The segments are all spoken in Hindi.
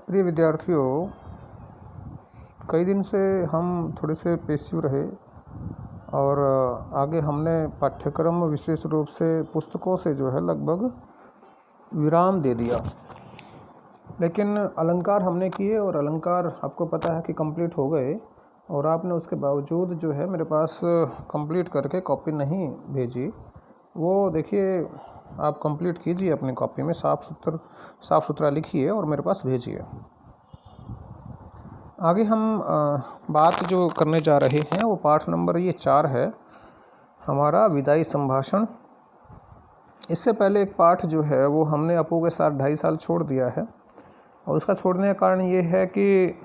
प्रिय विद्यार्थियों, कई दिन से हम थोड़े से पैसिव रहे और आगे हमने पाठ्यक्रम विशेष रूप से पुस्तकों से जो है लगभग विराम दे दिया। लेकिन अलंकार हमने किए और अलंकार आपको पता है कि कंप्लीट हो गए और आपने उसके बावजूद जो है मेरे पास कंप्लीट करके कॉपी नहीं भेजी। वो देखिए, आप कंप्लीट कीजिए अपनी कॉपी में, साफ़ सुथरा लिखिए और मेरे पास भेजिए। आगे हम बात जो करने जा रहे हैं वो पाठ नंबर 4 है हमारा, विदाई संभाषण। इससे पहले एक पाठ जो है वो हमने अपू के साथ 2.5 साल छोड़ दिया है और उसका छोड़ने का कारण ये है कि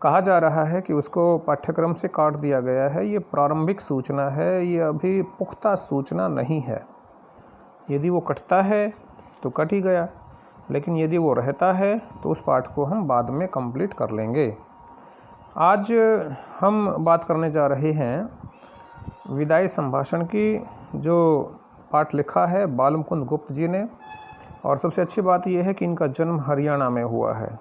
कहा जा रहा है कि उसको पाठ्यक्रम से काट दिया गया है। ये प्रारंभिक सूचना है, ये अभी पुख्ता सूचना नहीं है। यदि वो कटता है तो कट ही गया, लेकिन यदि वो रहता है तो उस पाठ को हम बाद में कंप्लीट कर लेंगे। आज हम बात करने जा रहे हैं विदाई संभाषण की, जो पाठ लिखा है बालमुकुंद गुप्त जी ने। और सबसे अच्छी बात यह है कि इनका जन्म हरियाणा में हुआ है।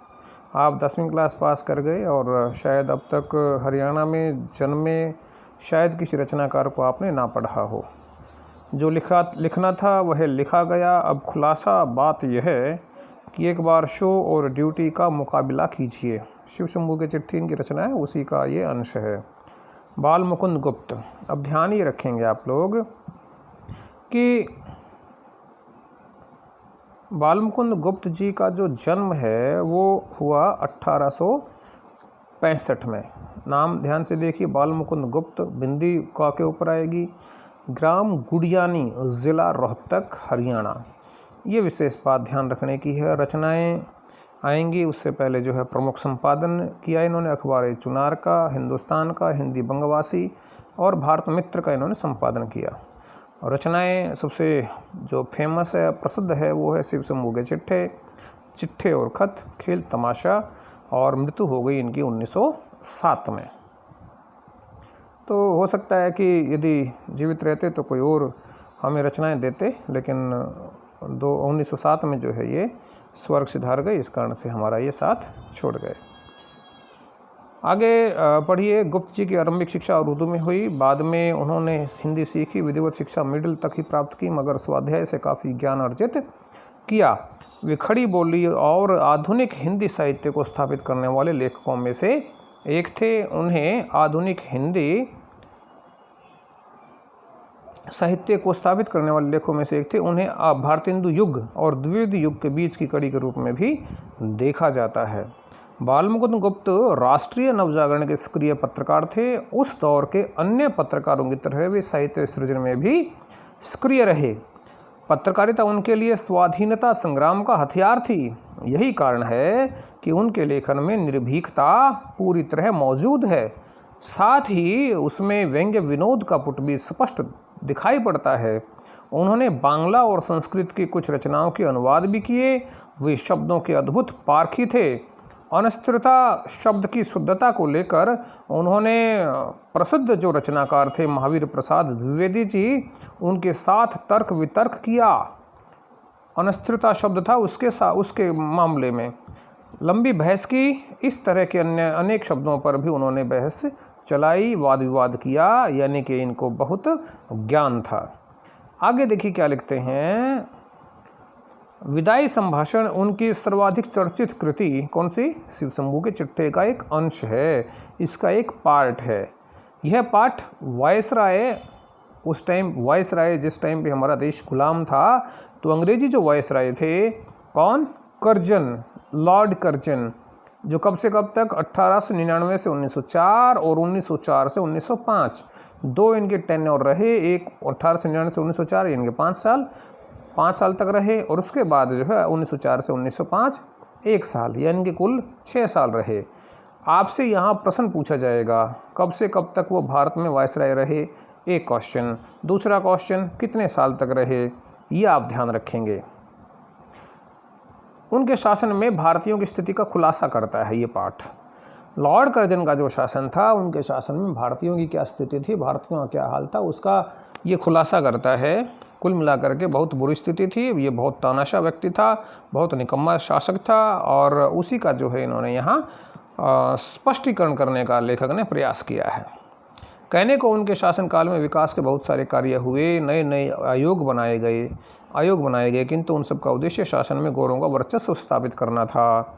आप 10वीं क्लास पास कर गए और शायद अब तक हरियाणा में जन्मे शायद किसी रचनाकार को आपने ना पढ़ा हो। जो लिखना था वह लिखा गया। अब खुलासा बात यह है कि एक बार शो और ड्यूटी का मुकाबला कीजिए। शिव शंभू की चिट्ठी इनकी रचना है, उसी का ये अंश है। बालमुकुंद गुप्त। अब ध्यान ही रखेंगे आप लोग कि बालमुकुंद गुप्त जी का जो जन्म है वो हुआ 1865 में। नाम ध्यान से देखिए, बालमुकुंद गुप्त, बिंदी का के ऊपर आएगी। ग्राम गुड़ियानी, ज़िला रोहतक, हरियाणा। ये विशेष बात ध्यान रखने की है। रचनाएं आएंगी, उससे पहले जो है प्रमुख संपादन किया इन्होंने अखबार चुनार का, हिंदुस्तान का, हिंदी बंगवासी और भारत मित्र का इन्होंने संपादन किया। और रचनाएं सबसे जो फेमस है, प्रसिद्ध है, वो है शिव शंभू के चिट्ठे और खत, खेल तमाशा। और मृत्यु हो गई इनकी 1907 में। तो हो सकता है कि यदि जीवित रहते तो कोई और हमें रचनाएं देते, लेकिन 1907 में जो है ये स्वर्ग सिधार गए, इस कारण से हमारा ये साथ छोड़ गए। आगे पढ़िए। गुप्त जी की आरंभिक शिक्षा उर्दू में हुई। बाद में उन्होंने हिंदी सीखी। विधिवत शिक्षा मिडिल तक ही प्राप्त की, मगर स्वाध्याय से काफ़ी ज्ञान अर्जित किया। वे खड़ी बोली और आधुनिक हिंदी साहित्य को स्थापित करने वाले लेखकों में से एक थे। उन्हें आधुनिक हिंदी साहित्य को स्थापित करने वाले लेखकों में से एक थे। उन्हें भारतेंदु युग और द्विवेदी युग के बीच की कड़ी के रूप में भी देखा जाता है। बालमुकुंद गुप्त राष्ट्रीय नवजागरण के सक्रिय पत्रकार थे। उस दौर के अन्य पत्रकारों की तरह वे साहित्य सृजन में भी सक्रिय रहे। पत्रकारिता उनके लिए स्वाधीनता संग्राम का हथियार थी। यही कारण है कि उनके लेखन में निर्भीकता पूरी तरह मौजूद है। साथ ही उसमें व्यंग्य विनोद का पुट भी स्पष्ट दिखाई पड़ता है। उन्होंने बांग्ला और संस्कृत की कुछ रचनाओं के अनुवाद भी किए। वे शब्दों के अद्भुत पारखी थे। अनिश्चितता शब्द की शुद्धता को लेकर उन्होंने प्रसिद्ध जो रचनाकार थे महावीर प्रसाद द्विवेदी जी, उनके साथ तर्क वितर्क किया। अनिश्चितता शब्द था उसके मामले में लंबी बहस की। इस तरह के अन्य अनेक शब्दों पर भी उन्होंने बहस चलाई, वाद विवाद किया, यानी कि इनको बहुत ज्ञान था। आगे देखिए क्या लिखते हैं। विदाई संभाषण उनकी सर्वाधिक चर्चित कृति कौन सी? शिव शंभू के चिट्ठे का एक अंश है, इसका एक पार्ट है। यह पाठ वायसराय, उस टाइम वायसराय, जिस टाइम पे हमारा देश गुलाम था, तो अंग्रेजी जो वायसराय थे, कौन? कर्जन, लॉर्ड कर्जन, जो कब से कब तक 1899 से 1904 और 1904 से 1905 दो इनके टेन्योर रहे। एक 1899 से 1904 यानी कि 5 साल तक रहे, और उसके बाद जो है 1904 से 1905 1 साल, यानी कि कुल 6 साल रहे। आपसे यहाँ प्रश्न पूछा जाएगा कब से कब तक वो भारत में वायसराय रहे, एक क्वेश्चन। दूसरा क्वेश्चन, कितने साल तक रहे, ये आप ध्यान रखेंगे। उनके शासन में भारतीयों की स्थिति का खुलासा करता है ये पाठ। लॉर्ड कर्जन का जो शासन था, उनके शासन में भारतीयों की क्या स्थिति थी, भारतीयों का क्या हाल था, उसका ये खुलासा करता है। कुल मिलाकर के बहुत बुरी स्थिति थी। ये बहुत तानाशाह व्यक्ति था, बहुत निकम्मा शासक था, और उसी का जो है इन्होंने यहाँ स्पष्टीकरण करने का लेखक ने प्रयास किया है। कहने को उनके शासनकाल में विकास के बहुत सारे कार्य हुए, नए नए आयोग बनाए गए, किंतु उन सब का उद्देश्य शासन में गौरवों का वर्चस्व स्थापित करना था।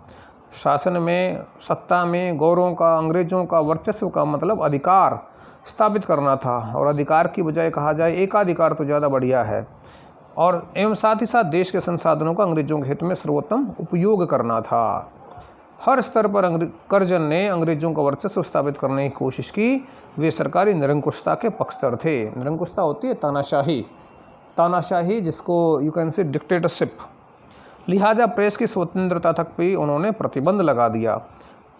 शासन में, सत्ता में गौरवों का, अंग्रेजों का वर्चस्व का मतलब अधिकार स्थापित करना था, और अधिकार की बजाय कहा जाए एकाधिकार तो ज़्यादा बढ़िया है, और एवं साथ ही साथ देश के संसाधनों का अंग्रेजों के हित में सर्वोत्तम उपयोग करना था। हर स्तर पर कर्जन ने अंग्रेजों का वर्चस्व स्थापित करने की कोशिश की। वे सरकारी निरंकुशता के पक्षधर थे। निरंकुशता होती है तानाशाही, जिसको यू कैन से डिक्टेटरशिप। लिहाजा प्रेस की स्वतंत्रता तक भी उन्होंने प्रतिबंध लगा दिया।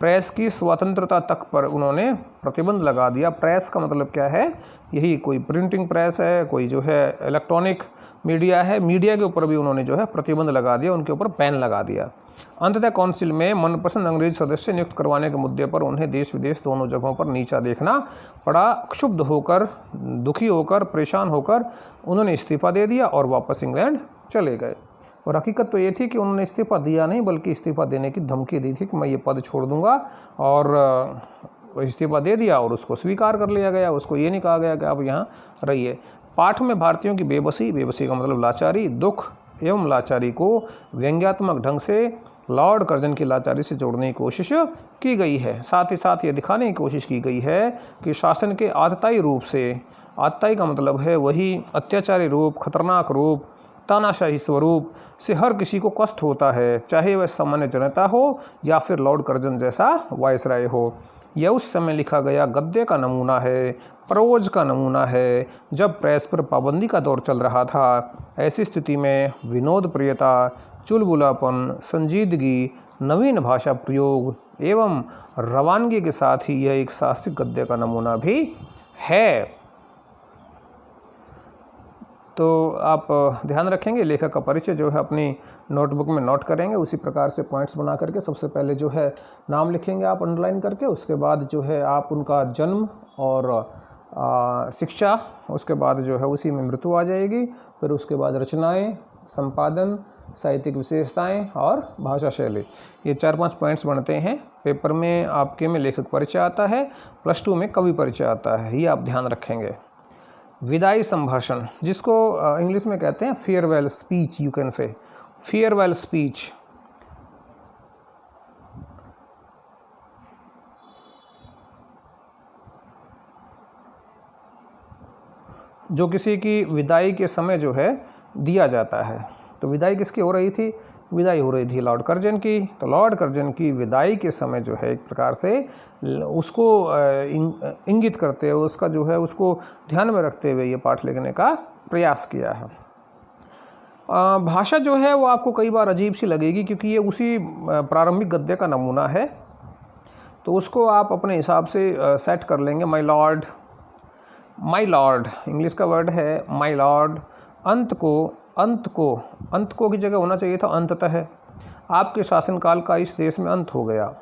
प्रेस की स्वतंत्रता तक पर उन्होंने प्रतिबंध लगा दिया। प्रेस का मतलब क्या है? यही कोई प्रिंटिंग प्रेस है, कोई जो है इलेक्ट्रॉनिक मीडिया है, मीडिया के ऊपर भी उन्होंने जो है प्रतिबंध लगा दिया, उनके ऊपर बैन लगा दिया। अंततः काउंसिल में मनपसंद अंग्रेज सदस्य नियुक्त करवाने के मुद्दे पर उन्हें देश विदेश दोनों जगहों पर नीचा देखना पड़ा। क्षुब्ध होकर, दुखी होकर, परेशान होकर उन्होंने इस्तीफा दे दिया और वापस इंग्लैंड चले गए। और हकीकत तो ये थी कि उन्होंने इस्तीफा दिया नहीं, बल्कि इस्तीफा देने की धमकी दी थी कि मैं ये पद छोड़ दूंगा, और इस्तीफा दे दिया और उसको स्वीकार कर लिया गया। उसको ये नहीं कहा गया कि आप यहाँ रहिए। पाठ में भारतीयों की बेबसी का मतलब लाचारी, दुख एवं लाचारी को व्यंग्यात्मक ढंग से लॉर्ड कर्जन की लाचारी से जोड़ने की कोशिश की गई है। साथ ही साथ ये दिखाने की कोशिश की गई है कि शासन के आतताई रूप से, आतताई का मतलब है वही अत्याचारी रूप, खतरनाक रूप, तानाशाही स्वरूप से हर किसी को कष्ट होता है, चाहे वह सामान्य जनता हो या फिर लॉर्ड कर्जन जैसा वायसराय हो। यह उस समय लिखा गया गद्य का नमूना है, प्रोज का नमूना है, जब प्रेस पर पाबंदी का दौर चल रहा था। ऐसी स्थिति में विनोद प्रियता, चुलबुलापन, संजीदगी, नवीन भाषा प्रयोग एवं रवानगी के साथ ही यह एक साहसिक गद्य का नमूना भी है। तो आप ध्यान रखेंगे, लेखक का परिचय जो है अपनी नोटबुक में नोट करेंगे, उसी प्रकार से पॉइंट्स बना करके सबसे पहले जो है नाम लिखेंगे आप अंडरलाइन करके, उसके बाद जो है आप उनका जन्म और शिक्षा, उसके बाद जो है उसी में मृत्यु आ जाएगी, फिर उसके बाद रचनाएं, संपादन, साहित्यिक विशेषताएं और भाषा शैली। ये 4-5 पॉइंट्स बनते हैं। पेपर में आपके में लेखक परिचय आता है, +2 में कवि परिचय आता है, ये आप ध्यान रखेंगे। विदाई संभाषण, जिसको इंग्लिश में कहते हैं farewell speech, you can say farewell speech. जो किसी की विदाई के समय जो है दिया जाता है। तो विदाई किसकी हो रही थी? विदाई हो रही थी लॉर्ड कर्जन की। तो लॉर्ड कर्जन की विदाई के समय जो है एक प्रकार से उसको इंगित करते हुए, उसका जो है उसको ध्यान में रखते हुए ये पाठ लिखने का प्रयास किया है। भाषा जो है वो आपको कई बार अजीब सी लगेगी, क्योंकि ये उसी प्रारंभिक गद्य का नमूना है, तो उसको आप अपने हिसाब से सेट कर लेंगे। माय लॉर्ड इंग्लिश का वर्ड है माय लॉर्ड। अंत को की जगह होना चाहिए था अंततः। आपके शासनकाल का इस देश में अंत हो गया,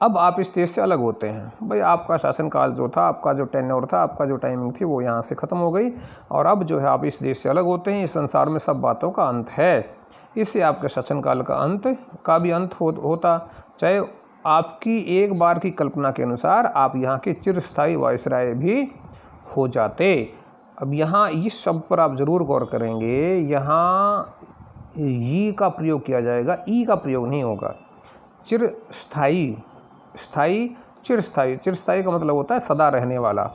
अब आप इस देश से अलग होते हैं। भाई आपका शासनकाल जो था, आपका जो टेन्योर था, आपका जो टाइमिंग थी, वो यहाँ से ख़त्म हो गई, और अब जो है आप इस देश से अलग होते हैं। इस संसार में सब बातों का अंत है। इससे आपके शासनकाल का भी अंत होता, चाहे आपकी एक बार की कल्पना के अनुसार आप यहाँ के चिरस्थायी वायसराय भी हो जाते। अब यहाँ इस शब्द पर आप ज़रूर गौर करेंगे, यहाँ ई का प्रयोग किया जाएगा, ई का प्रयोग नहीं होगा। चिरस्थायी का मतलब होता है सदा रहने वाला।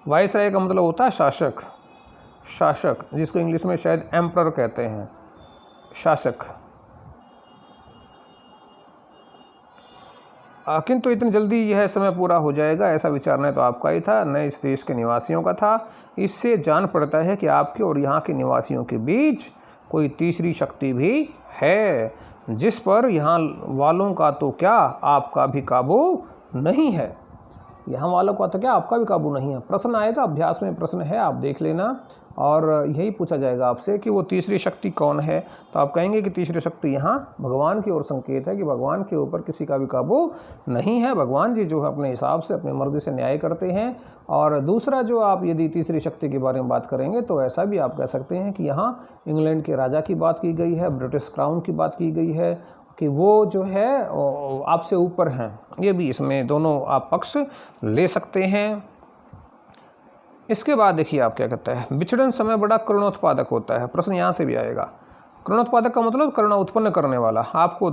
वायसराय का मतलब होता है शासक, जिसको इंग्लिश में शायद एम्परर कहते हैं, शासक। किंतु इतनी जल्दी यह समय पूरा हो जाएगा ऐसा विचारना तो आपका ही था, न इस देश के निवासियों का था। इससे जान पड़ता है कि आपके और यहाँ के निवासियों के बीच कोई तीसरी शक्ति भी है, जिस पर यहाँ वालों का तो क्या, आपका भी काबू नहीं है। यहाँ वालों का तो क्या आपका भी काबू नहीं है। प्रश्न आएगा, अभ्यास में प्रश्न है, आप देख लेना, और यही पूछा जाएगा आपसे कि वो तीसरी शक्ति कौन है। तो आप कहेंगे कि तीसरी शक्ति यहाँ भगवान की ओर संकेत है कि भगवान के ऊपर किसी का भी काबू नहीं है। भगवान जी जो है अपने हिसाब से, अपनी मर्जी से न्याय करते हैं। और दूसरा जो आप यदि तीसरी शक्ति के बारे में बात करेंगे तो ऐसा भी आप कह सकते हैं कि यहाँ इंग्लैंड के राजा की बात की गई है, ब्रिटिश क्राउन की बात की गई है कि वो जो है आपसे ऊपर हैं। ये भी इसमें दोनों आप पक्ष ले सकते हैं। इसके बाद देखिए आप क्या कहता है, विचरण समय बड़ा करुणोत्पादक होता है। प्रश्न यहाँ से भी आएगा। करुणोत्पादक का मतलब करुणा उत्पन्न करने वाला। आपको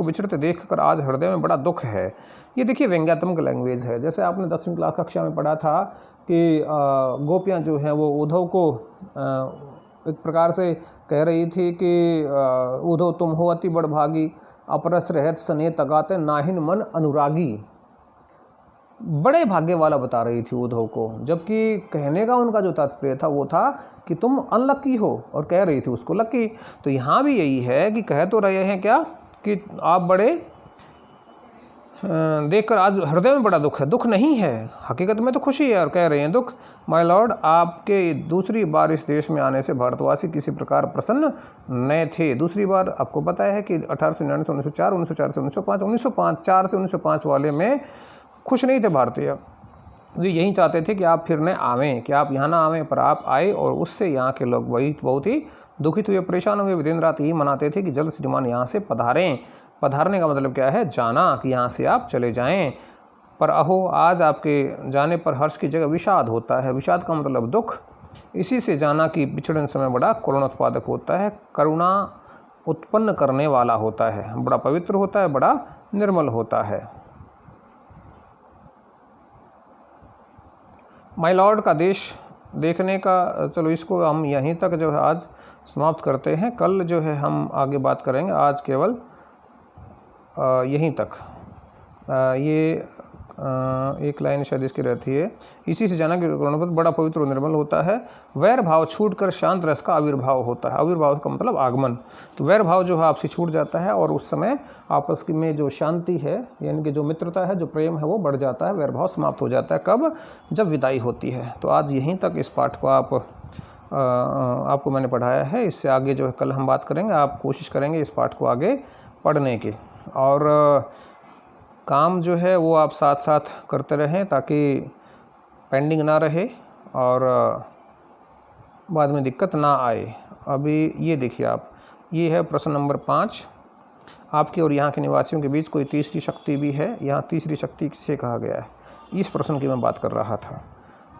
विचरते देखकर आज हृदय में बड़ा दुख है। ये देखिए व्यंग्यात्मक लैंग्वेज है। जैसे आपने 10वीं क्लास कक्षा में पढ़ा था कि गोपियाँ जो हैं वो उद्धव को एक प्रकार से कह रही थी कि उद्धव तुम हो अति बड़भागी, अपरस रहत स्नेह तगाते नाहिन मन अनुरागी। बड़े भाग्य वाला बता रही थी उद्धव को, जबकि कहने का उनका जो तात्पर्य था वो था कि तुम अनलक्की हो, और कह रही थी उसको लक्की। तो यहाँ भी यही है कि कह तो रहे हैं क्या कि आप बड़े देखकर आज हृदय में बड़ा दुख है। दुख नहीं है, हकीकत में तो खुशी है, और कह रहे हैं दुख। माय लॉर्ड, आपके दूसरी बार इस देश में आने से भारतवासी किसी प्रकार प्रसन्न न थे। दूसरी बार आपको पता है कि 1899 से 1904, 1904 से 1905, 1905 4 से 1905 वाले में खुश नहीं थे भारतीय। वो यही चाहते थे कि आप फिर न आवें, कि आप यहाँ ना आवें, पर आप आए, और उससे यहाँ के लोग बहुत ही दुखित हुए, परेशान हुए। दिन रात यही मनाते थे कि जल्द से जल्द यहाँ से पधारें। पधारने का मतलब क्या है, जाना, कि यहाँ से आप चले जाएं। पर अहो, आज आपके जाने पर हर्ष की जगह विषाद होता है। विषाद का मतलब दुख। इसी से जाना कि विचरण समय बड़ा करुणोत्पादक होता है, करुणा उत्पन्न करने वाला होता है, बड़ा पवित्र होता है, बड़ा निर्मल होता है। माय लॉर्ड का देश देखने का, चलो इसको हम यहीं तक जो है आज समाप्त करते हैं। कल जो है हम आगे बात करेंगे। आज केवल यहीं तक। ये एक लाइन शायद इसकी रहती है, इसी से जाना कि करुणापद बड़ा पवित्र और निर्मल होता है। वैर भाव छूटकर शांत रस का आविर्भाव होता है। आविर्भाव का मतलब आगमन। तो वैर भाव जो है आपसे छूट जाता है, और उस समय आपस में जो शांति है, यानी कि जो मित्रता है, जो प्रेम है, वो बढ़ जाता है। वैर भाव समाप्त हो जाता है। कब? जब विदाई होती है। तो आज यहीं तक इस पाठ को आपको मैंने पढ़ाया है। इससे आगे जो है कल हम बात करेंगे। आप कोशिश करेंगे इस पाठ को आगे पढ़ने की, और काम जो है वो आप साथ साथ करते रहें ताकि पेंडिंग ना रहे और बाद में दिक्कत ना आए। अभी ये देखिए आप, ये है प्रश्न नंबर 5। आपके और यहाँ के निवासियों के बीच कोई तीसरी शक्ति भी है। यहाँ तीसरी शक्ति किसे कहा गया है, इस प्रश्न की मैं बात कर रहा था।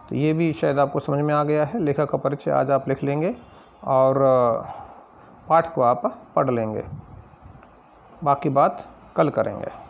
तो ये भी शायद आपको समझ में आ गया है। लेखक का परिचय आज आप लिख लेंगे और पाठ को आप पढ़ लेंगे। बाकी बात कल करेंगे।